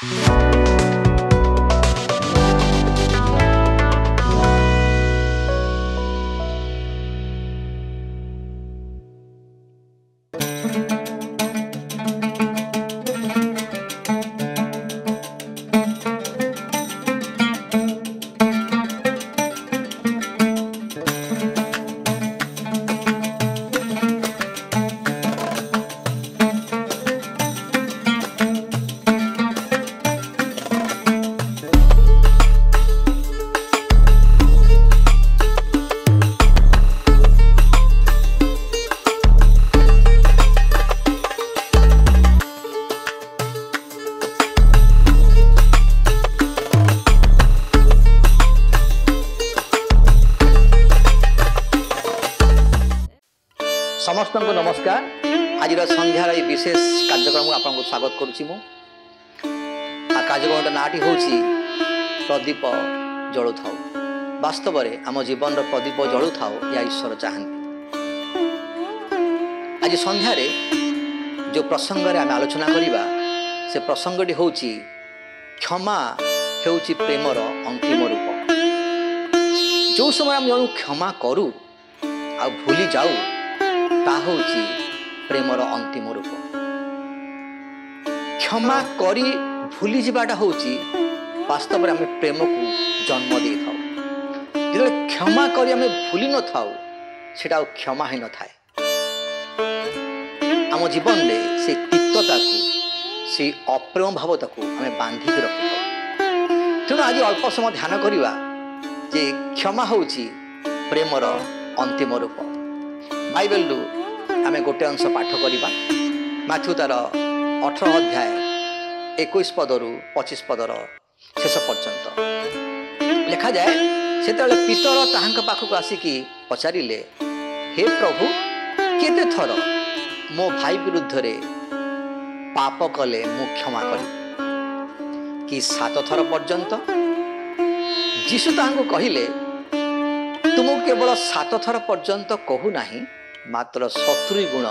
समस्त को नमस्कार। आज संध्यार विशेष कार्यक्रम आपको स्वागत करुच्ची। कार्यक्रम नाटी हूँ प्रदीप जलु था। वास्तव में आम जीवन प्रदीप जलु था या ईश्वर चाहती। आज संध्यार जो प्रसंग आम आलोचना करवा से प्रसंगटी हूँ क्षमा हूँ प्रेमर अंतिम रूप। जो समय आम जन क्षमा करूँ आ भूली जाऊ ता हूँ प्रेमर अंतिम रूप। क्षमा करी भूली जावाटा हूँ वास्तव में आम प्रेम को जन्म दे था। जो क्षमा करी आम भूली न था सेटा क्षमा ही न थाए। आम जीवन में से तिक्तता को से अप्रेम भावता को आम बांधिक रखी था। तेणु आज अल्प समय ध्यान करवा जे क्षमा हूँ प्रेमर अंतिम रूप। बाइबल रु आम गोटे अंश पाठ करवा माथ्यू तार 18 अध्याय 21 पदरु 25 पदर शेष पर्यंत लिखा जाए। से पीतर ताहांक पाखक आसिकी पचारिले, हे प्रभु केते थर मो भाई विरुद्ध रे पाप कले मु क्षमा करी कि 7 थर पर्यंत। जीशु ताहांको कहिले, तुमको केवल 7 थर पर्यंत कहू नाही, मात्र 70 गुण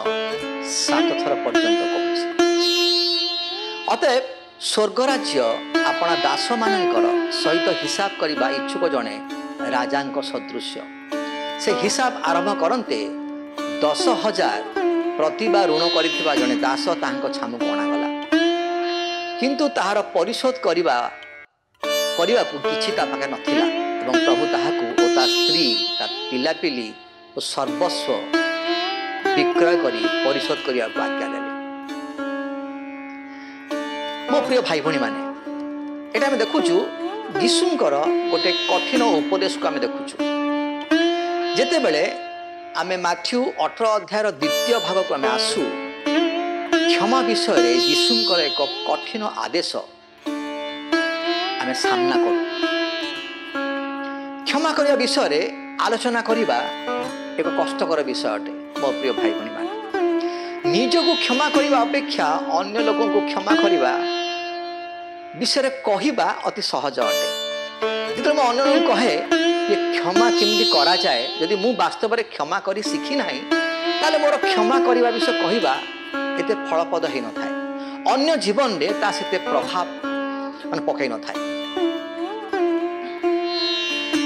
7 थर पर्यंत कहूँ। अतएव स्वर्गराज्य अपना दास मानकर सहित हिसाब करने इच्छुक जड़े राजा सदृश्य। से हिसाब आरंभ करते 10,000 प्रतिभा ऋण कर जड़े दास छामु अणागला। किंतु ताहार परिशोध करने को किछि ता पाखे नथिला एवं प्रभु ताहाकु ओ ता स्त्री ता पिलापिली और सर्वस्व विक्रय करी परिशोध करने को आज्ञा देले। मो प्रिय भाई भणी माने, एटा हम देखुचु यीशुंकर गोटे कठिन उपदेश को आम देखुचु। जेते बेले आमे माथ्यू 18 अध्याय द्वितीय भाग को आम आसु, क्षमा विषय रे यीशुंकर एक कठिन आदेश आम सामना करू। क्षमा करने विषय रे आलोचना करवा एक कष्टकर विषय अटे। मो प्रिय भाई भणी माने, निजको क्षमा करने अपेक्षा अन्य लोगों को क्षमा करने विषय कहवा अति सहज अटे। जो अन्य लोग कहे ये क्षमा केमती करा जाए, यदि मु वास्तव में क्षमा करी शिखी ना ताले मोर क्षमा करने विषय कहवा एते फलप्रद हो न थाए। अन्य जीवन में ता सेते प्रभाव मान पकई न थाए।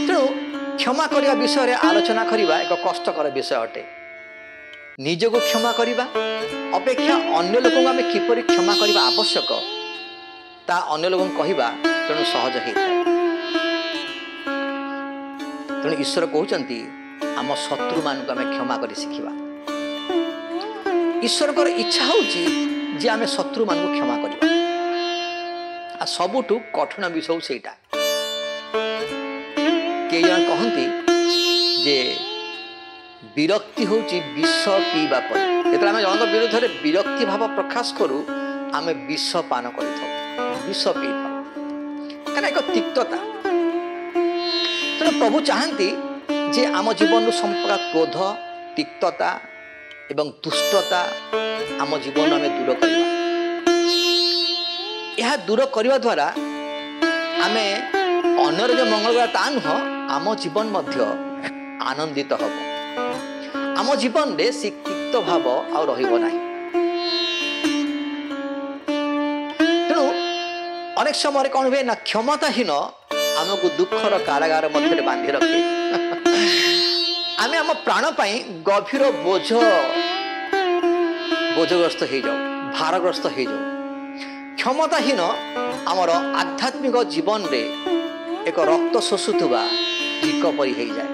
तेणु क्षमा करने विषय आलोचना करवा एक कष्टकर विषय अटे। निजको क्षमा करवा अपेक्षा अन्य लोक आम किपरि क्षमा करने आवश्यक ता अन्य लोक कहवा तेणु सहज होता है। तेणु ईश्वर कहते आम शत्रु मान आम क्षमा कर शिखा। ईश्वर इच्छा हूँ जे आम शत्रु मान क्षमा करवा। सबुठु कठिन विषय सेटा कई जन कहती जे विरक्ति हूँ विष पीवा पर। जो आम जन विरुद्ध में विरक्ति भाव प्रकाश करूँ आम विष पान कर विष पी था कहीं एक तिक्तता। तेणु प्रभु चाहती जे आम जीवन संपूर्ण क्रोध तिक्तता एवं दुष्टता आम जीवन आम दूर करवा। यह दूर करने द्वारा आम अन्यर जो मंगल ता नुह आम जीवन मध्य आनंदित हम। आम जीवन में से तिक्त भाव आ तेणु अनेक समय कौन हुए ना क्षमताहीन आमको दुखर कारागार मध्य बांधि रखे आम आम प्राण गभीर बोझग्रस्त हो जाऊ भारग्रस्त हो जाऊ क्षमताहीन आमर आध्यात्मिक जीवन रे एक रक्त शोषुवा लिक परी हो जाए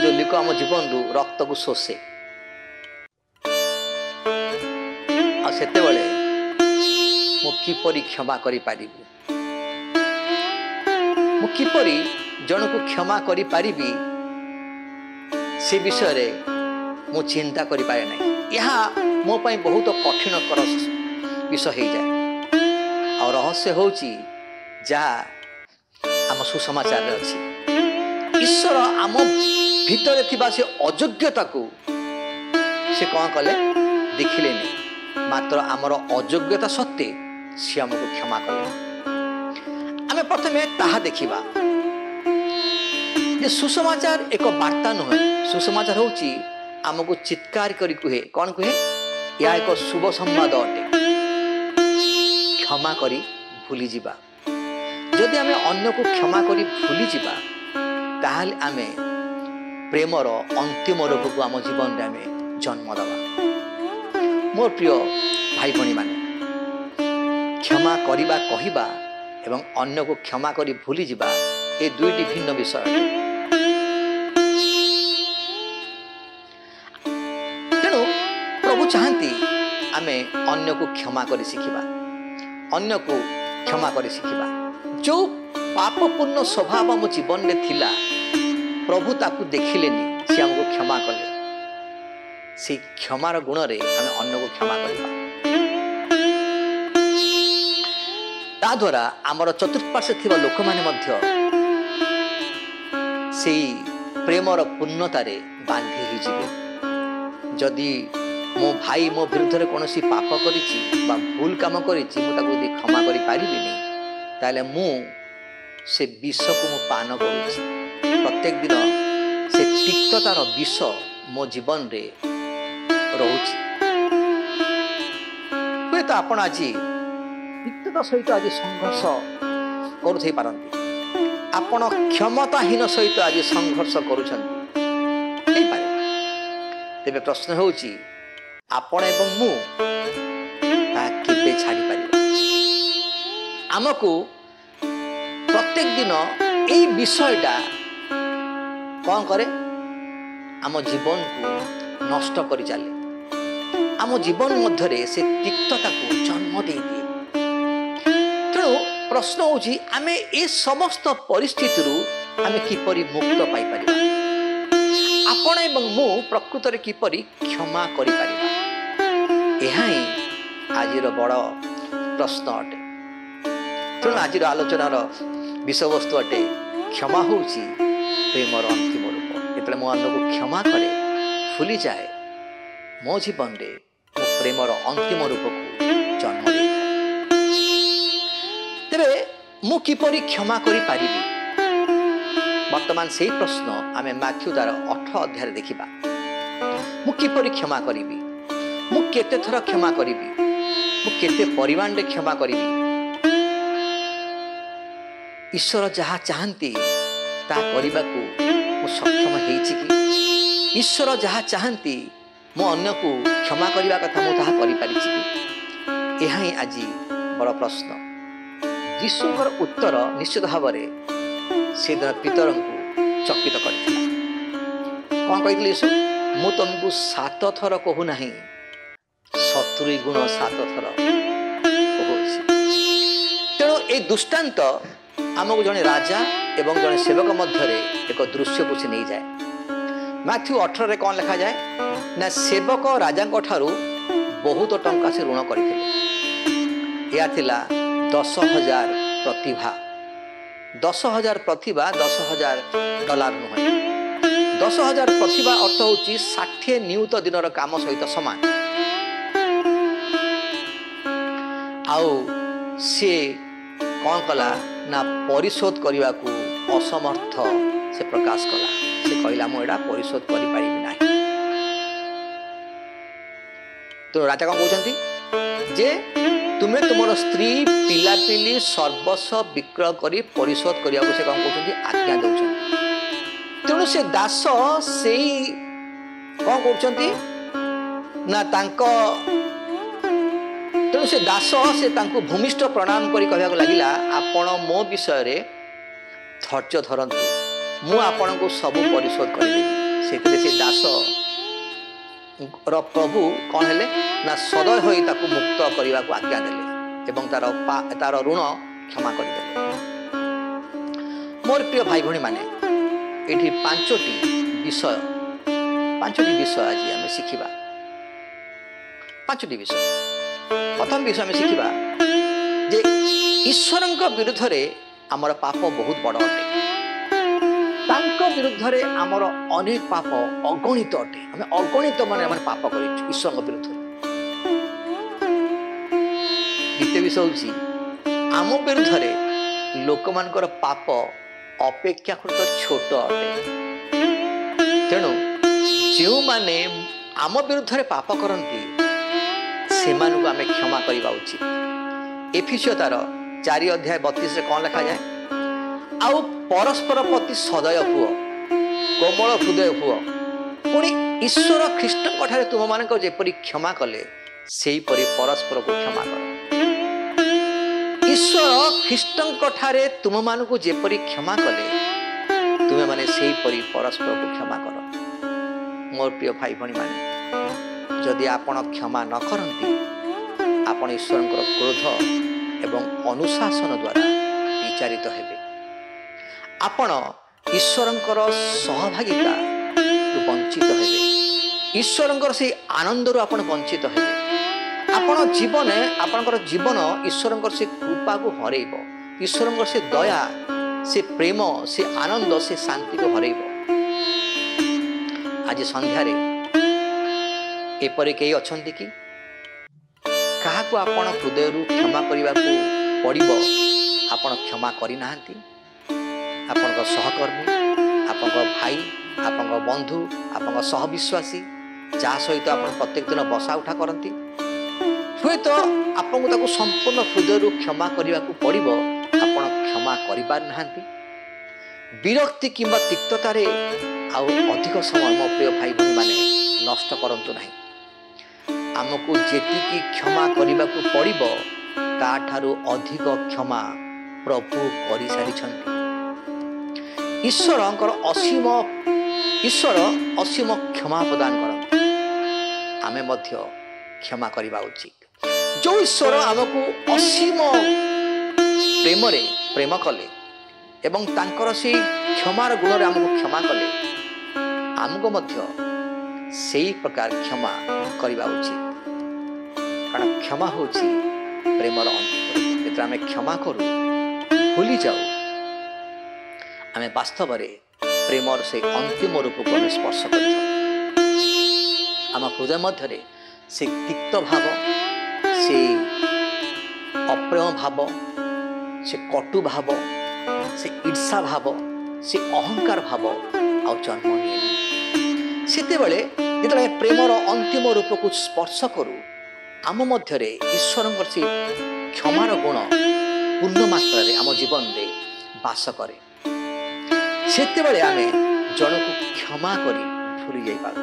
जो लिक आम जीवन रु रक्त को शोषे आते मु किपरि क्षमा करि पारिबि मु किपरि जन को क्षमा करि पारिबि से विषय रे मु चिंता करि पारे नै यह मो पई बहुत कठिन कर विषय हो जाए और रहस्य होची जा आम सुसमाचार रे अछि ईश्वर आम भीतर थिबा से अयोग्यता को से कौन कले देखिले नहीं मात्र आमर अयोग्यता सत्वे सी आमको क्षमा कले आम प्रथमे ताहा देखिबा जे सुसमाचार एक वार्ता नुहे सुसमाचार होची आमको चित्कार करी कहे कौन कहे या एक शुभ संवाद अटे क्षमा करी भूली जिबा जदि आमे अन्य को क्षमा करी भूली जिबा ताहले आमे प्रेमर अंतिम रूप को आम जीवन रे आमे जन्म दबा मोर प्रिय भाई भणी माने क्षमा करिबा कहिबा एवं अन्य को क्षमा करी भूली जिबा ए दुईटी भिन्न विषय अटे तेणु प्रभु चाहती आमे अन्य को क्षमा करी शिखिबा अन्य को क्षमा करी शिखिबा जो पापपूर्ण स्वभाव आम जीवन में थिला प्रभु ताकू देखिलेनी से हमको क्षमा कले से क्षमार गुण रे आम अन्य को क्षमा करबा ता द्वारा आमर चतुर्पार्श्वे थिबा लोक माने मध्य से प्रेमर पूर्णता रे बांधी ही जिवे जदि मो भाई मो विरुद्ध रे कोनोसी पाप करिछि बा भूल काम करिछि मु ताकू दे क्षमा करि पारिबिनी ताले मु से विष को मु पान करुछि प्रत्येक दिन से तिक्ततार विष मो जीवन रे रोची हुए तो आपण आज तिक्तता सहित आज संघर्ष करुथई पारंती आपण क्षमताहीन सहित आज संघर्ष करुछंती हे पारे तेबे प्रश्न होउची आपण एवं मु ता केबे छाड़ी पारिबा आमको प्रत्येक दिन एई विषयटा कौन करे आम जीवन को नष्ट कर चले आम जीवन मध्य से तिक्तता को जन्म दे दिए तेणु प्रश्न होची आमे ए समस्त परिस्थिति आमे किपरि मुक्त पाई परिबा आपण एवं मु प्रकृत रे किपरि क्षमा करि परिबा एहा ही आजिर बड़ प्रश्न अटे तेणु आजिर आलोचनार विषय वस्तु अटे क्षमा होची प्रेमर अंतिम रूप जेतले मो अन्य को क्षमा करे भूली जाए मो जीवन रे मो प्रेमर अंतिम रूप को जन्म दे तेबे मु किपरि क्षमा करि पारिबी वर्तमान से प्रश्न आमे मैथ्यू द्वारा 18 अध्याय देखिबा मु किपरि क्षमा करिबी मु केते थर क्षमा करिबी मु केते परिमाण रे क्षमा करिबी ईश्वर जहा चाहंती ता करिबा को मु सक्षम हेछि कि ईश्वर जहा चाहंती मो अन्य को क्षमा करिबा कथा मु ताहा करि पारिछि कि एहा ही आज बड़ प्रश्न यीशुଙ୍କର उत्तर निश्चित भाव रे से दिन पितर को चकित करथिला कोन कहितले यीशु मु तुमको 7 थर कहू नाही 70 गुण 7 थर कहूछि तेणु ए दृष्टांत आमको जने राजा एवं जने सेवक मध्य एक दृश्य को से नहीं जाए मैथ्यू 18 रे कौन लिखा जाए ना सेवक राजा ठारू बहुत टंका से ऋण करथिले या थिला 10,000 प्रतिभा 10,000 प्रतिभा $10,000 नुहे 10,000 प्रतिभा अर्थ होची 60 नियुत दिनर काम सहित समान आउ से कौन कला ना परिशोध करने को असमर्थ से प्रकाश कला से कहला मुझा परिशोध कर तो राजा कौन कहते जे ତୁମେ ତୁମର ସ୍ତ୍ରୀ ପିଲାପିଲି ସର୍ବସ୍ୱ ବିକ୍ରୟ କରି ପରିଶୋଧ କରିବାକୁ ସେ କ'ଣ କରୁଛନ୍ତି? ଆଜ୍ଞା ଦେଉଛନ୍ତି। ତେଣୁ ସେ ଦାସ ସେଇ କ'ଣ କରୁଛନ୍ତି ନା ତେଣୁ ସେ ଦାସ ସେ ତାଙ୍କୁ ଭୂମିଷ୍ଠ ପ୍ରଣାମ କରି କହିବାକୁ ଲାଗିଲା, ଆପଣ ମୋ ବିଷୟରେ ଧୈର୍ଯ୍ୟ ଧରନ୍ତୁ, ମୁଁ ଆପଣଙ୍କୁ ସବୁ ପରିଶୋଧ କରିଦେବି। ସେଥିରେ ସେ ଦାସ ପ୍ରଭୁ କ'ଣ ହେଲେ ନା ସଦୟ ହୋଇ ତାକୁ ମୁକ୍ତ କରିବାକୁ ଆଜ୍ଞା ଦେଲେ ଏବଂ ତାର ଋଣ କ୍ଷମା କରିଦେଲେ। ମୋର ପ୍ରିୟ ଭାଇ ଭଉଣୀମାନେ, ଏଠି ପାଞ୍ଚଟି ବିଷୟ ଆଜି ଆମେ ଶିଖିବା। ପାଞ୍ଚଟି ବିଷୟ। ପ୍ରଥମ ବିଷୟ ଆମେ ଶିଖିବା ଯେ ଈଶ୍ୱରଙ୍କ ବିରୁଦ୍ଧରେ ଆମର ପାପ ବହୁତ ବଡ଼ ଅଟେ। ତାଙ୍କ ବିରୁଦ୍ଧରେ ଆମର ଅନେକ ପାପ ଅଗଣିତ ଅଟେ। ଆମେ ଅଗଣିତ ମାନେ ପାପ କରିଛୁ ଈଶ୍ୱରଙ୍କ ବିରୁଦ୍ଧରେ। ଦ୍ୱିତୀୟ ବିଷୟ ହେଉଛି ଆମ ବିରୁଦ୍ଧରେ ଲୋକମାନଙ୍କର ପାପ ଅପେକ୍ଷାକୃତ ଛୋଟ ଅଟେ। ତେଣୁ ଯେଉଁମାନେ ଆମ ବିରୁଦ୍ଧରେ ପାପ କରନ୍ତି ସେମାନଙ୍କୁ ଆମେ କ୍ଷମା କରିବା ଉଚିତ। ଏଫିସିଓ ତାର 4:32 କ'ଣ ଲେଖାଯାଏ? ଆଉ ପରସ୍ପର ପ୍ରତି ସଦୟ ହୁଅ, କୋମଳ ହୃଦୟ ହୁଅ, ପୁଣି ଈଶ୍ୱର ଖ୍ରୀଷ୍ଟଙ୍କ ଠାରେ ତୁମମାନଙ୍କ ଯେପରି କ୍ଷମା କଲେ ସେହିପରି ପରସ୍ପରକୁ କ୍ଷମା କର। ଈଶ୍ୱର ଖ୍ରୀଷ୍ଟଙ୍କ ଠାରେ ତୁମମାନଙ୍କୁ ଯେପରି କ୍ଷମା କଲେ ତୁମେମାନେ ସେହିପରି ପରସ୍ପରକୁ କ୍ଷମା କର। ମୋର ପ୍ରିୟ ଭାଇ ଭଉଣୀମାନେ, ଯଦି ଆପଣ କ୍ଷମା ନ କରନ୍ତି ଆପଣ ଈଶ୍ୱରଙ୍କର କ୍ରୋଧ ଏବଂ ଅନୁଶାସନ ଦ୍ୱାରା ବିଚାରିତ ହେବେ। ଆପଣ ଈଶ୍ୱରଙ୍କର ସହଭାଗିତାରୁ ବଞ୍ଚିତ ହେବେ। ଈଶ୍ୱରଙ୍କର ସେହି ଆନନ୍ଦରୁ ଆପଣ ବଞ୍ଚିତ ହେବେ। ଆପଣଙ୍କର ଜୀବନ ଈଶ୍ୱରଙ୍କର ସେ କୃପାକୁ ହରେଇବ। ଈଶ୍ୱରଙ୍କର ସେ ଦୟା, ସେ ପ୍ରେମ, ସେ ଆନନ୍ଦ, ସେ ଶାନ୍ତିକୁ ହରେଇବ। ଆଜି ସନ୍ଧ୍ୟାରେ ଏପରି କେହି ଅଛନ୍ତି କି କାହାକୁ ଆପଣ ହୃଦୟରୁ କ୍ଷମା କରିବାକୁ ପଡ଼ିବ ଆପଣ କ୍ଷମା କରିନାହାନ୍ତି? ଆପଣଙ୍କ ସହକର୍ମୀ, ଆପଣଙ୍କ ଭାଇ, ଆପଣଙ୍କ ବନ୍ଧୁ, ଆପଣଙ୍କ ସହବିଶ୍ୱାସୀ ଯାହା ସହିତ ଆପଣ ପ୍ରତ୍ୟେକ ଦିନ ବସା ଉଠା କରନ୍ତି, ହୁଏତ ଆପଣଙ୍କୁ ତାକୁ ସମ୍ପୂର୍ଣ୍ଣ ହୃଦୟରୁ କ୍ଷମା କରିବାକୁ ପଡ଼ିବ, ଆପଣ କ୍ଷମା କରିପାରିନାହାନ୍ତି। ବିରକ୍ତି କିମ୍ବା ତିକ୍ତତାରେ ଆଉ ଅଧିକ ସମୟ ମୋ ପ୍ରିୟ ଭାଇ ଭଉଣୀମାନେ ନଷ୍ଟ କରନ୍ତୁ ନାହିଁ। ଆମକୁ ଯେତିକି କ୍ଷମା କରିବାକୁ ପଡ଼ିବ ତାଠାରୁ ଅଧିକ କ୍ଷମା ପ୍ରଭୁ କରିସାରିଛନ୍ତି। ଈଶ୍ୱର ଅସୀମ କ୍ଷମା ପ୍ରଦାନ କରନ୍ତି। ଆମେ ମଧ୍ୟ କ୍ଷମା କରିବା ଉଚିତ। ଯେଉଁ ଈଶ୍ୱର ଆମକୁ ଅସୀମ ପ୍ରେମ କଲେ ଏବଂ ତାଙ୍କର ସେହି କ୍ଷମାର ଗୁଣରେ ଆମକୁ କ୍ଷମା କଲେ, ଆମକୁ ମଧ୍ୟ ସେହି ପ୍ରକାର କ୍ଷମା କରିବା ଉଚିତ। କାରଣ କ୍ଷମା ହେଉଛି ପ୍ରେମର ଅନ୍ତିମ ରୂପ। ଯେତେବେଳେ ଆମେ କ୍ଷମା କରୁ, ଭୁଲି ଯାଉ, ଆମେ ବାସ୍ତବରେ ପ୍ରେମର ସେହି ଅନ୍ତିମ ରୂପକୁ ଆମେ ସ୍ପର୍ଶ କରିଥାଉ। ଆମ ହୃଦୟ ମଧ୍ୟରେ ସେ ତିକ୍ତ ଭାବ, ସେ ଅପ୍ରେମ ଭାବ, ସେ କଟୁ ଭାବ, ସେ ଈର୍ଷା ଭାବ, ସେ ଅହଙ୍କାର ଭାବ ଆଉ ଜନ୍ମ ନିଏନି। ସେତେବେଳେ ଯେତେବେଳେ ପ୍ରେମର ଅନ୍ତିମ ରୂପକୁ ସ୍ପର୍ଶ କରୁ, ଆମ ମଧ୍ୟରେ ଈଶ୍ୱରଙ୍କର ସେ କ୍ଷମାର ଗୁଣ ପୂର୍ଣ୍ଣ ମାତ୍ରାରେ ଆମ ଜୀବନରେ ବାସ କରେ। ସେତେବେଳେ ଆମେ ଜଣକୁ କ୍ଷମା କରି ଭୁଲି ଯାଇପାରୁ।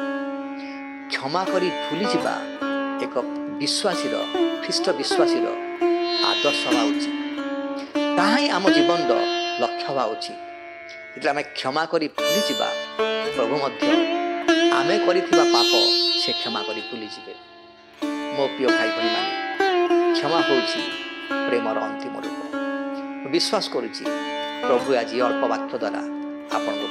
କ୍ଷମା କରି ଭୁଲିଯିବା ଏକ ଖ୍ରୀଷ୍ଟ ବିଶ୍ୱାସୀର ଆଦର୍ଶ ହେବା ଉଚିତ। ତାହା ହିଁ ଆମ ଜୀବନର ଲକ୍ଷ୍ୟ ହେବା ଉଚିତ। ଯେତେବେଳେ ଆମେ କ୍ଷମା କରି ଭୁଲିଯିବା, ପ୍ରଭୁ ମଧ୍ୟ ଆମେ କରିଥିବା ପାପ ସେ କ୍ଷମା କରି ଭୁଲିଯିବେ। ମୋ ପ୍ରିୟ ଭାଇ ଭଉଣୀମାନେ, କ୍ଷମା ହେଉଛି ପ୍ରେମର ଅନ୍ତିମ ରୂପ। ମୁଁ ବିଶ୍ୱାସ କରୁଛି ପ୍ରଭୁ ଆଜି ଅଳ୍ପ ବାକ୍ୟ ଦ୍ୱାରା ଆପଣଙ୍କୁ